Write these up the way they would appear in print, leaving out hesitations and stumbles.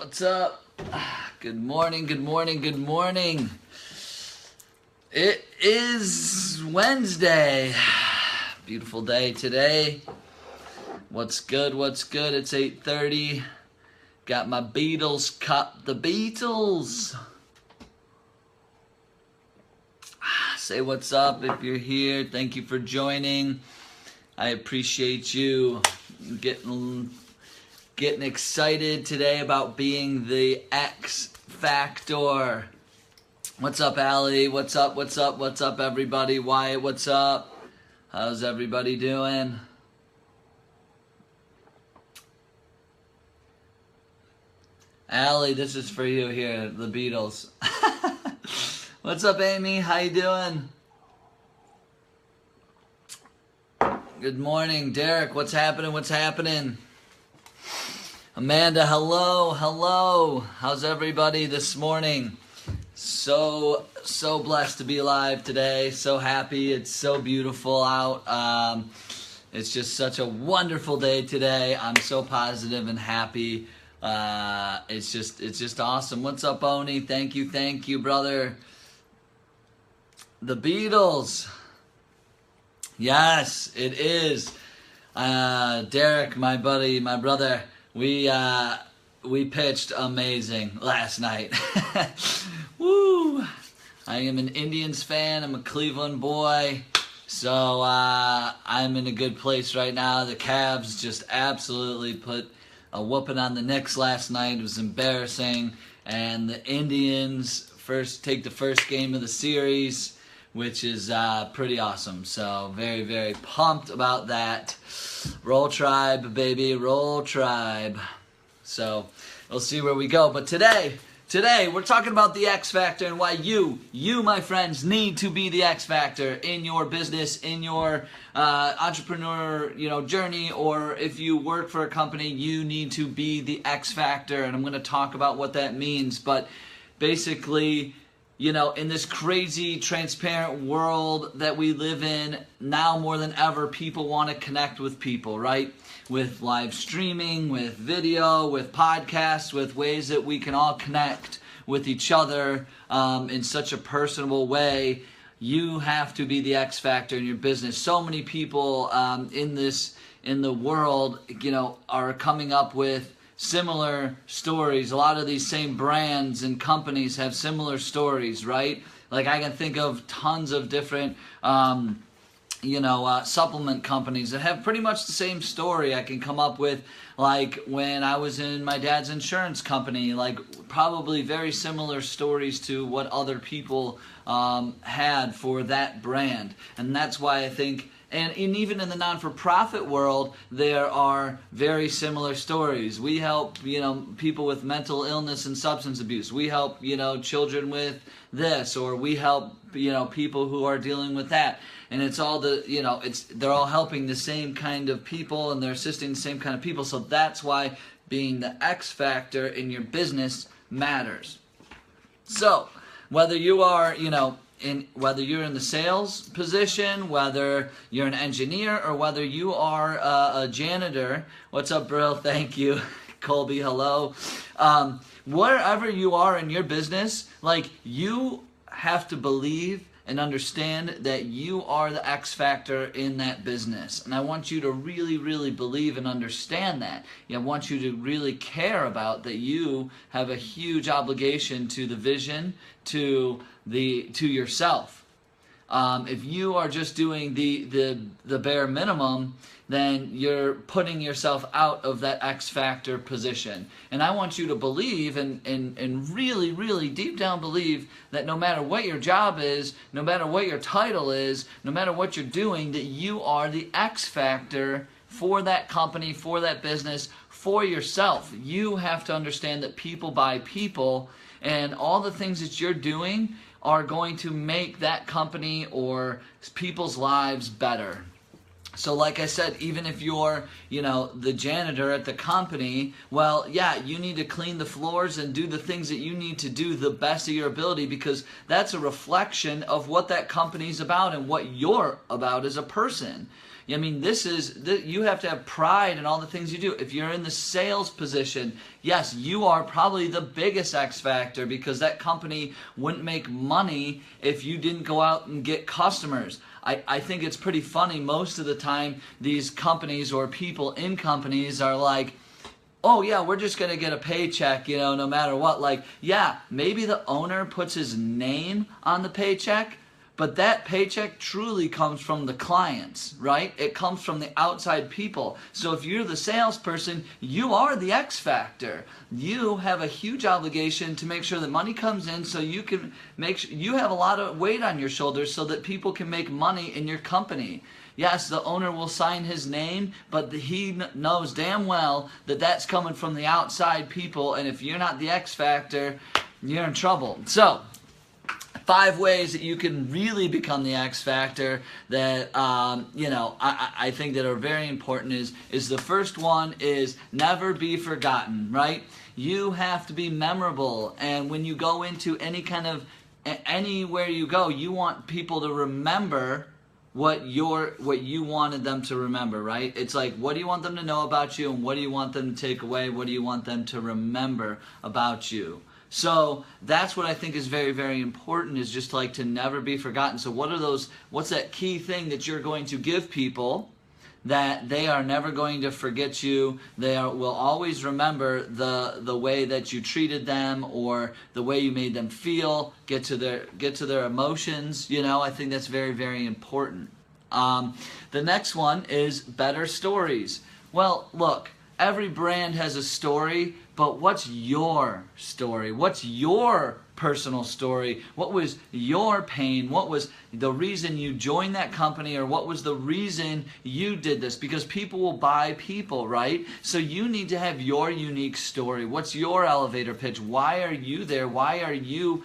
What's up? Good morning, good morning, good morning. It is Wednesday. Beautiful day today. What's good, what's good? It's 8:30. Got my Beatles cup. The Beatles. Say what's up if you're here. Thank you for joining. I appreciate you getting excited today about being the X Factor. What's up, Allie? What's up, what's up, what's up, everybody? Wyatt, what's up? How's everybody doing? Allie, this is for you here, the Beatles. What's up, Amy? How you doing? Good morning, Derek. What's happening? What's happening? Amanda, hello, hello. How's everybody this morning? So blessed to be alive today. So happy. It's so beautiful out. It's just such a wonderful day today. I'm so positive and happy. It's just awesome. What's up, Oni? Thank you, brother. The Beatles. Yes, it is. Derek, my buddy, my brother, we pitched amazing last night. Woo! I am an Indians fan. I'm a Cleveland boy. So I'm in a good place right now. The Cavs just absolutely put a whooping on the Knicks last night. It was embarrassing. And the Indians take the first game of the series, which is pretty awesome. So very, very pumped about that. Roll Tribe, baby, roll Tribe. So we'll see where we go. But today we're talking about the X Factor and why you, my friends, need to be the X Factor in your business, in your entrepreneur, journey, or if you work for a company, you need to be the X Factor. And I'm going to talk about what that means. But basically, in this crazy, transparent world that we live in, now more than ever, people want to connect with people, right? With live streaming, with video, with podcasts, with ways that we can all connect with each other in such a personable way. You have to be the X Factor in your business. So many people in the world, are coming up with similar stories. A lot of these same brands and companies have similar stories, right? Like I can think of tons of different, supplement companies that have pretty much the same story. I can come up with, like when I was in my dad's insurance company, like probably very similar stories to what other people had for that brand. And that's why I think, and even in the non-for-profit world, there are very similar stories. We help, people with mental illness and substance abuse. We help, children with this, or we help, people who are dealing with that. And it's all they're all helping the same kind of people, and they're assisting the same kind of people. So that's why being the X Factor in your business matters. So whether you are, whether you're in the sales position, whether you're an engineer, or whether you are a janitor. What's up, Brill? Thank you. Colby, hello. Wherever you are in your business, you have to believe and understand that you are the X Factor in that business. And I want you to really, really believe and understand that. I want you to really care about that you have a huge obligation to the vision, to yourself. If you are just doing the bare minimum, then you're putting yourself out of that X Factor position. And I want you to believe and really, really deep down believe that no matter what your job is, no matter what your title is, no matter what you're doing, that you are the X Factor for that company, for that business, for yourself. You have to understand that people buy people, and all the things that you're doing are going to make that company or people's lives better. So like I said, even if you're, the janitor at the company, well, yeah, you need to clean the floors and do the things that you need to do the best of your ability, because that's a reflection of what that company's about and what you're about as a person. I mean, you have to have pride in all the things you do. If you're in the sales position, yes, you are probably the biggest X factor, because that company wouldn't make money if you didn't go out and get customers. I think it's pretty funny. Most of the time, these companies or people in companies are like, oh yeah, we're just going to get a paycheck, no matter what. Like, yeah, maybe the owner puts his name on the paycheck, but that paycheck truly comes from the clients, right? It comes from the outside people. So if you're the salesperson, you are the X factor. You have a huge obligation to make sure that money comes in, so you can make sure you have a lot of weight on your shoulders so that people can make money in your company. Yes, the owner will sign his name, but he knows damn well that that's coming from the outside people, and if you're not the X factor, you're in trouble. So, 5 ways that you can really become the X factor that I think that are very important is the first one is never be forgotten, right? You have to be memorable, and when you go into anywhere you go, you want people to remember what you wanted them to remember, right? It's like, what do you want them to know about you, and what do you want them to take away? What do you want them to remember about you? So that's what I think is very, very important, is just like to never be forgotten. So what's that key thing that you're going to give people that they are never going to forget you? Will always remember the way that you treated them, or the way you made them feel, get to their emotions. I think that's very, very important. The next one is better stories. Well, look, every brand has a story, but what's your story? What's your personal story? What was your pain? What was the reason you joined that company, or what was the reason you did this? Because people will buy people, right? So you need to have your unique story. What's your elevator pitch? Why are you there? Why are you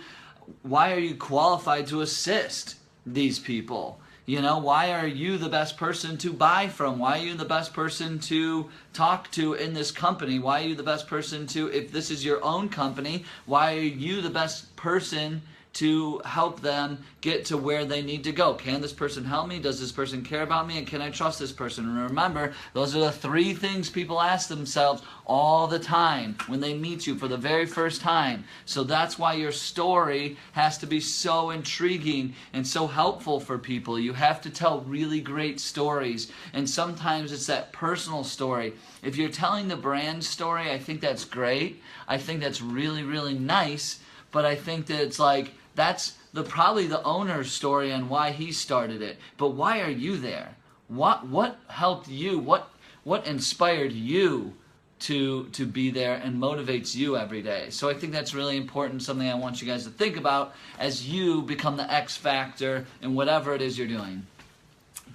qualified to assist these people? Why are you the best person to buy from? Why are you the best person to talk to in this company? Why are you the best person if this is your own company, why are you the best person to help them get to where they need to go? Can this person help me? Does this person care about me? And can I trust this person? And remember, those are the 3 things people ask themselves all the time when they meet you for the very first time. So that's why your story has to be so intriguing and so helpful for people. You have to tell really great stories. And sometimes it's that personal story. If you're telling the brand story, I think that's great. I think that's really, really nice. But I think that it's like, that's probably the owner's story and why he started it. But why are you there? What helped you? What inspired you to be there and motivates you every day? So I think that's really important, something I want you guys to think about as you become the X factor in whatever it is you're doing.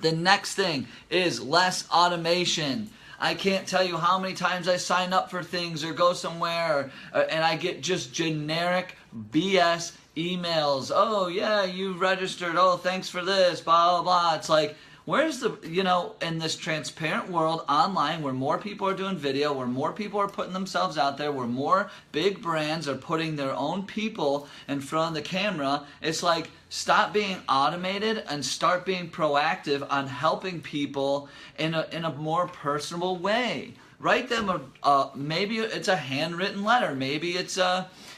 The next thing is less automation. I can't tell you how many times I sign up for things or go somewhere and I get just generic BS emails. Oh yeah, you registered. Oh, thanks for this, blah, blah, blah. It's like, where's in this transparent world online where more people are doing video, where more people are putting themselves out there, where more big brands are putting their own people in front of the camera, it's like, stop being automated and start being proactive on helping people in a more personable way. Write them maybe it's a handwritten letter, maybe it's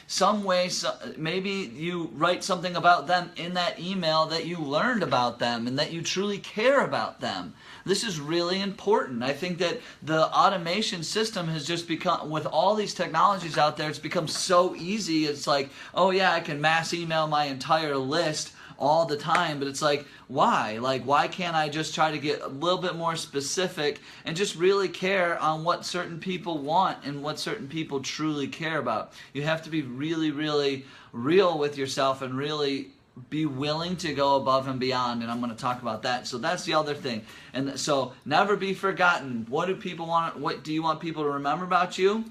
some way, maybe you write something about them in that email that you learned about them and that you truly care about them. This is really important. I think that the automation system has just become, with all these technologies out there, it's become so easy. It's like, oh yeah, I can mass email my entire list all the time, but it's like, why? Like, why can't I just try to get a little bit more specific and just really care on what certain people want and what certain people truly care about? You have to be really, really real with yourself and really be willing to go above and beyond, and I'm going to talk about that. So that's the other thing. And so never be forgotten. What do people want? What do you want people to remember about you?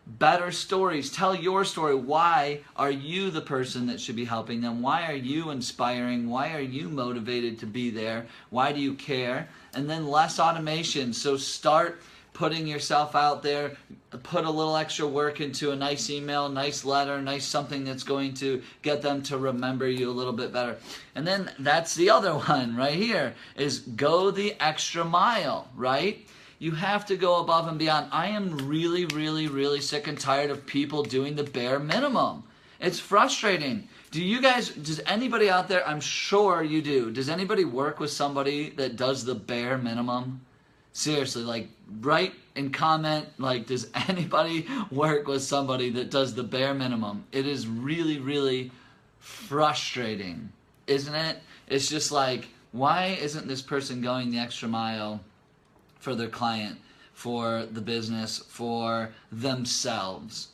Better stories. Tell your story. Why are you the person that should be helping them? Why are you inspiring? Why are you motivated to be there? Why do you care? And then less automation. So start putting yourself out there, put a little extra work into a nice email, nice letter, nice something that's going to get them to remember you a little bit better. And then that's the other one right here, is go the extra mile, right? You have to go above and beyond. I am really, really, really sick and tired of people doing the bare minimum. It's frustrating. Does anybody out there, I'm sure you do, does anybody work with somebody that does the bare minimum? Seriously, like, write and comment, like, does anybody work with somebody that does the bare minimum? It is really, really frustrating, isn't it? It's just like, why isn't this person going the extra mile for their client, for the business, for themselves?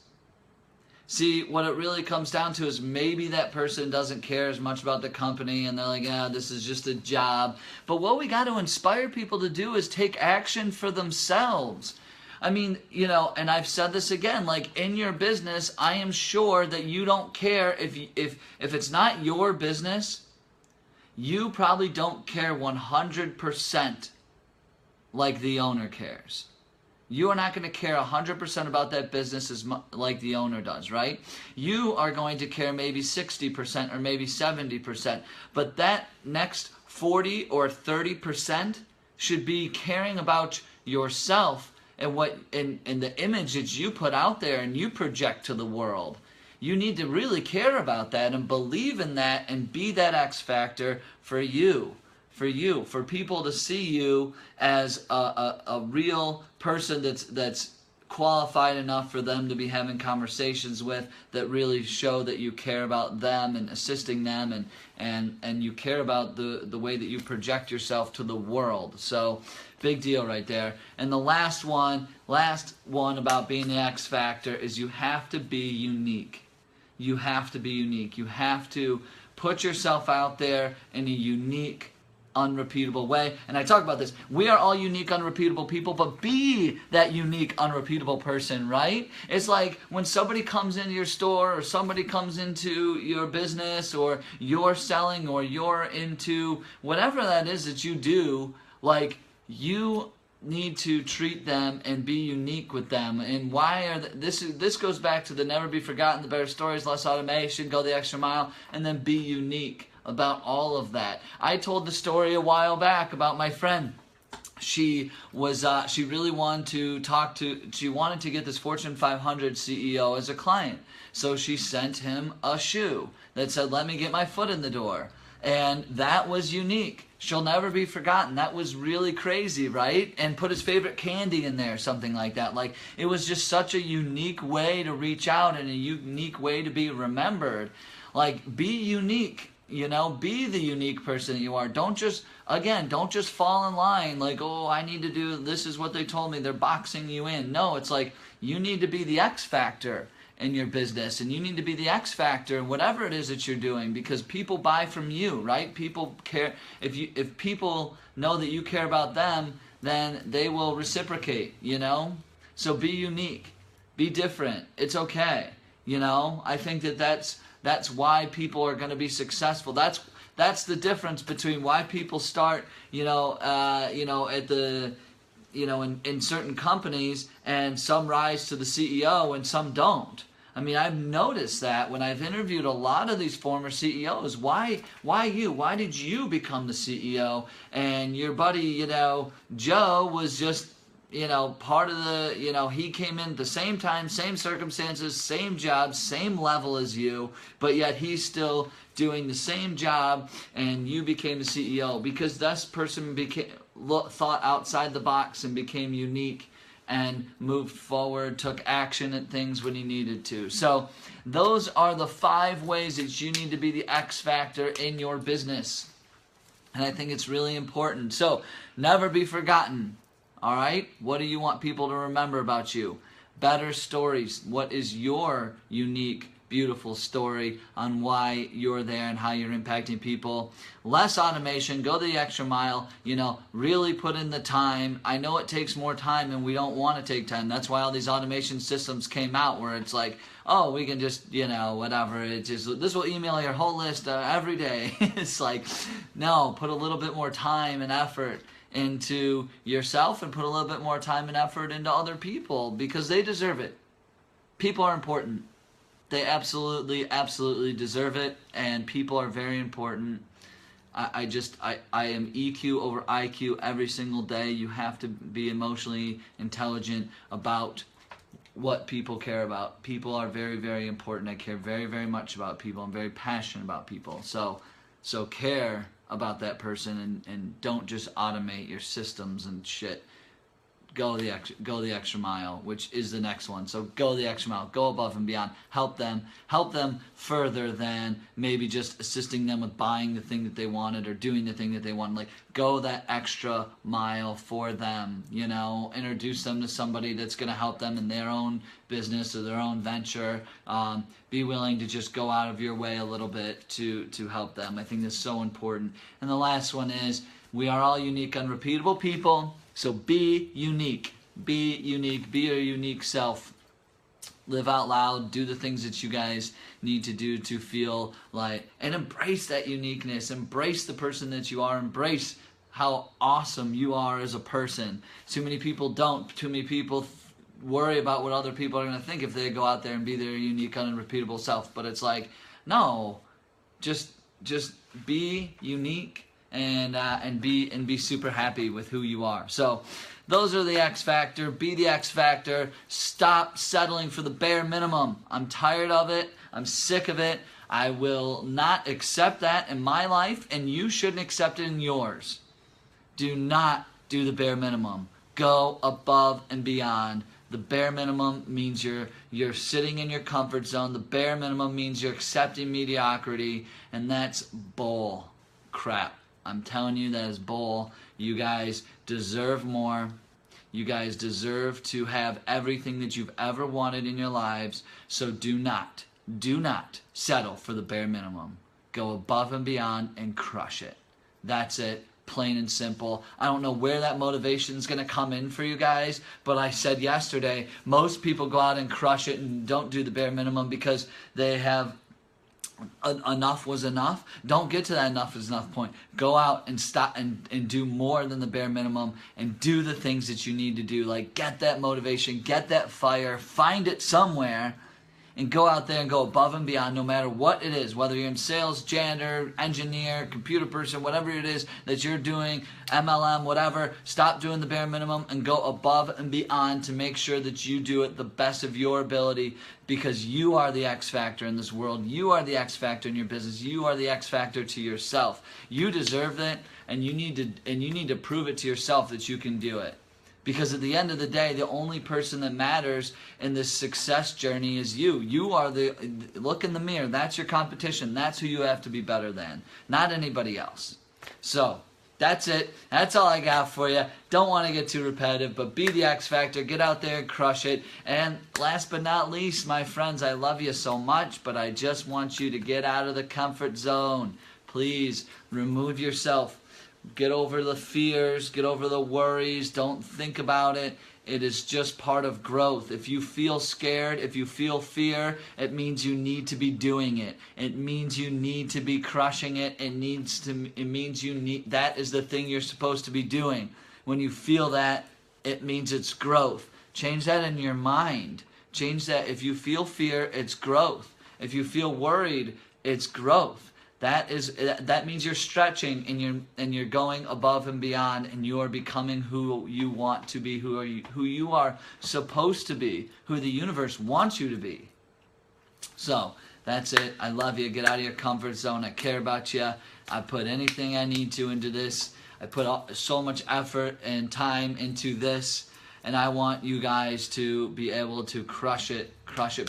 See, what it really comes down to is maybe that person doesn't care as much about the company and they're like, this is just a job. But what we got to inspire people to do is take action for themselves. I mean, and I've said this again, like, in your business, I am sure that you don't care if it's not your business, you probably don't care 100% like the owner cares. You are not going to care 100% about that business like the owner does, right? You are going to care maybe 60% or maybe 70%, but that next 40 or 30% should be caring about yourself and the image that you put out there and you project to the world. You need to really care about that and believe in that and be that X factor for you. For people to see you as a real person that's qualified enough for them to be having conversations with, that really show that you care about them and assisting them and you care about the way that you project yourself to the world. So big deal right there. And the last one about being the X factor is you have to be unique. You have to be unique. You have to put yourself out there in a unique, unrepeatable way. And I talk about this. We are all unique, unrepeatable people, but be that unique, unrepeatable person, right? It's like when somebody comes into your store or somebody comes into your business or you're selling or you're into whatever that is that you do, like, you need to treat them and be unique with them. And this goes back to the never be forgotten, the better stories, less automation, go the extra mile, and then be unique about all of that. I told the story a while back about my friend. She really wanted she wanted to get this Fortune 500 CEO as a client. So she sent him a shoe that said, "Let me get my foot in the door." And that was unique. She'll never be forgotten. That was really crazy, right? And put his favorite candy in there, something like that. Like, it was just such a unique way to reach out and a unique way to be remembered. Like, be unique. Be the unique person that you are. Don't just fall in line like, I need to do, this is what they told me, they're boxing you in. No, it's like, you need to be the X factor in your business, and you need to be the X factor in whatever it is that you're doing, because people buy from you, right? People care. If people know that you care about them, then they will reciprocate, So be unique. Be different. It's okay. I think that's why people are going to be successful. That's the difference between why people start, at the, in certain companies, and some rise to the CEO and some don't. I mean, I've noticed that when I've interviewed a lot of these former CEOs. Why you? Why did you become the CEO? And your buddy, Joe was just, part of the, he came in at the same time, same circumstances, same job, same level as you, but yet he's still doing the same job, and you became the CEO because this person thought outside the box and became unique and moved forward, took action at things when he needed to. So those are the 5 ways that you need to be the X factor in your business. And I think it's really important. So never be forgotten. All right? What do you want people to remember about you? Better stories. What is your unique, beautiful story on why you're there and how you're impacting people? Less automation. Go the extra mile. Really put in the time. I know it takes more time and we don't want to take time. That's why all these automation systems came out where it's like, we can just, whatever. This will email your whole list every day. It's like, no, put a little bit more time and effort into yourself and put a little bit more time and effort into other people, because they deserve it. People are important. They absolutely, absolutely deserve it, and people are very important. I am EQ over IQ every single day. You have to be emotionally intelligent about what people care about. People are very, very important. I care very, very much about people. I'm very passionate about people. So care about that person, and don't just automate your systems and shit. Go the extra mile, which is the next one. So go the extra mile, go above and beyond. Help them further than maybe just assisting them with buying the thing that they wanted or doing the thing that they wanted. Like, go that extra mile for them, you know. Introduce them to somebody that's going to help them in their own business or their own venture. Be willing to just go out of your way a little bit to help them. I think that's so important. And the last one is, we are all unique, unrepeatable people. So be unique. Be unique. Be your unique self. Live out loud. Do the things that you guys need to do to feel like, and embrace that uniqueness. Embrace the person that you are. Embrace how awesome you are as a person. Too many people don't. Too many people worry about what other people are going to think if they go out there and be their unique, unrepeatable self. But it's like, no, just be unique. And be super happy with who you are. So those are the X Factor. Be the X Factor. Stop settling for the bare minimum. I'm tired of it. I'm sick of it. I will not accept that in my life, and you shouldn't accept it in yours. Do not do the bare minimum. Go above and beyond. The bare minimum means you're sitting in your comfort zone. The bare minimum means you're accepting mediocrity, and that's bull crap. I'm telling you, that is bull. You guys deserve more. You guys deserve to have everything that you've ever wanted in your lives. So do not settle for the bare minimum. Go above and beyond and crush it. That's it. Plain and simple. I don't know where that motivation is going to come in for you guys, but I said yesterday, most people go out and crush it and don't do the bare minimum because they have enough was enough. Don't get to that enough is enough point. Go out and stop and do more than the bare minimum, and do the things that you need to do. Like, get that motivation, get that fire, find it somewhere, and go out there and go above and beyond, no matter what it is, whether you're in sales, janitor, engineer, computer person, whatever it is that you're doing, MLM, whatever. Stop doing the bare minimum and go above and beyond to make sure that you do it the best of your ability, because you are the X Factor in this world. You are the X Factor in your business. You are the X Factor to yourself. You deserve it, and you need to prove it to yourself that you can do it. Because at the end of the day, the only person that matters in this success journey is you. You are look in the mirror. That's your competition. That's who you have to be better than, not anybody else. So that's it. That's all I got for you. Don't want to get too repetitive, but be the X Factor. Get out there and crush it. And last but not least, my friends, I love you so much, but I just want you to get out of the comfort zone. Please remove yourself. Get over the fears, get over the worries, don't think about it. It is just part of growth. If you feel scared, if you feel fear, it means you need to be doing it. It means you need to be crushing it. It means you need, that is the thing you're supposed to be doing. When you feel that, it means it's growth. Change that in your mind. Change that. If you feel fear, it's growth. If you feel worried, it's growth. That means you're stretching and you're going above and beyond, and you are becoming who you want to be, who you are supposed to be, who the universe wants you to be. So that's it. I love you. Get out of your comfort zone. I care about you. I put anything I need to into this. I put so much effort and time into this, and I want you guys to be able to crush it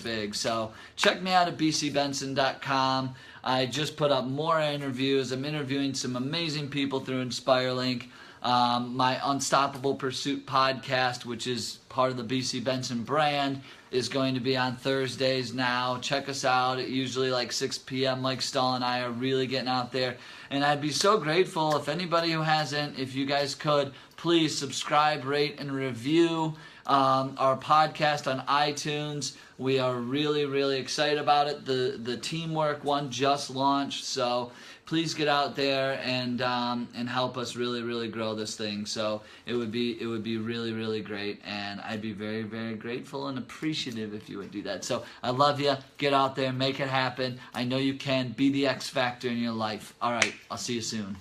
big. So check me out at bcbenson.com. I just put up more interviews. I'm interviewing some amazing people through InspireLink. My Unstoppable Pursuit podcast, which is part of the BC Benson brand, is going to be on Thursdays now. Check us out at usually like 6 p.m. Mike Stahl and I are really getting out there. And I'd be so grateful if anybody who hasn't, if you guys could, please subscribe, rate, and review our podcast on iTunes. We are really, really excited about it. The Teamwork one just launched, so please get out there and help us really, really grow this thing. So it would be really, really great, and I'd be very, very grateful and appreciative if you would do that. So I love you. Get out there, make it happen. I know you can. Be the X factor in your life. All right, I'll see you soon.